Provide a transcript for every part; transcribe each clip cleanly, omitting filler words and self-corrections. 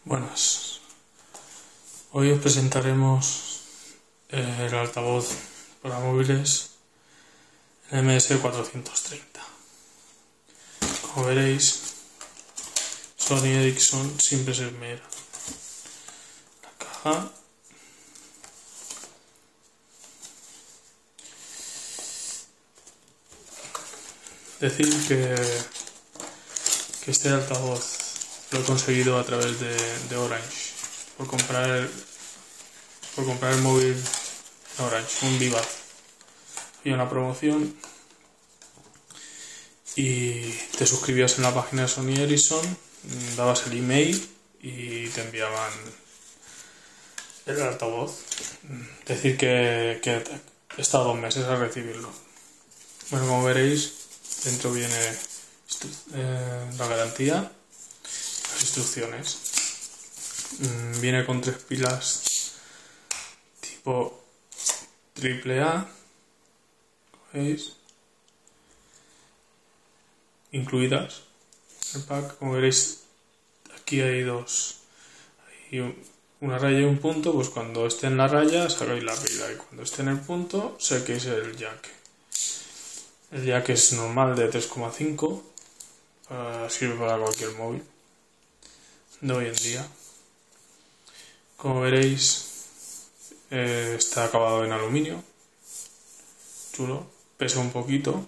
Buenas, hoy os presentaremos el altavoz para móviles MS430. Como veréis, Sony Ericsson siempre se esmera. La caja, decir que este altavoz lo he conseguido a través de Orange, por comprar el móvil Orange, un Vivac. Había una promoción y te suscribías en la página de Sony Ericsson, dabas el email y te enviaban el altavoz. Decir que he estado 2 meses a recibirlo. Bueno, como veréis, dentro viene la garantía, las instrucciones. Viene con 3 pilas tipo AAA, ¿veis? Incluidas en el pack. Como veréis, aquí hay una raya y un punto. Pues cuando esté en la raya sacáis la pila, y cuando esté en el punto saquéis el jack. El jack es normal, de 3,5, sirve para cualquier móvil de hoy en día. Como veréis, está acabado en aluminio, chulo, pesa un poquito.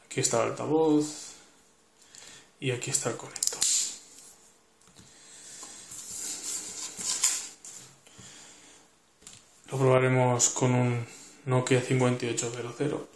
Aquí está el altavoz y aquí está el conector. Lo probaremos con un Nokia 5800.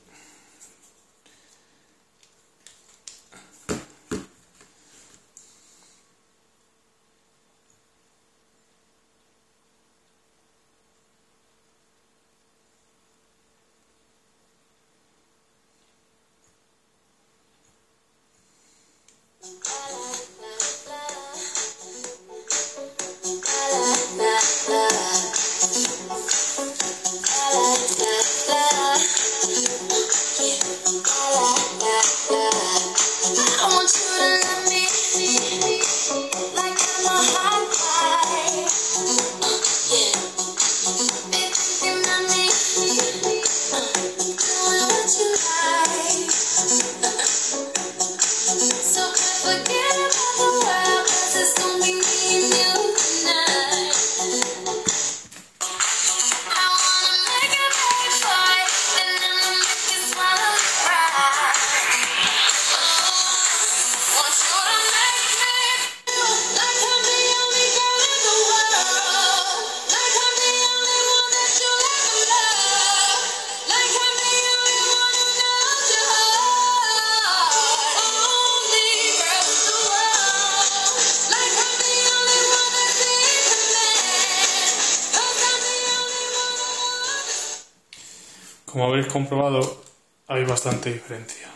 Como habréis comprobado, hay bastante diferencia,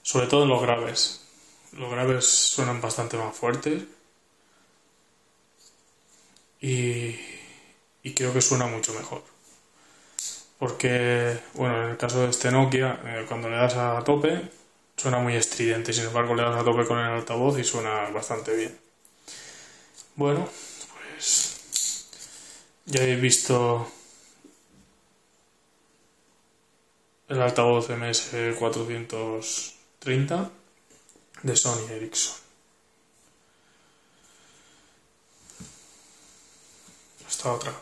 sobre todo en los graves. Los graves suenan bastante más fuertes y creo que suena mucho mejor. Porque, bueno, en el caso de este Nokia, cuando le das a tope, suena muy estridente. Sin embargo, le das a tope con el altavoz y suena bastante bien. Bueno, pues ya habéis visto el altavoz MS430 de Sony Ericsson. Hasta otra.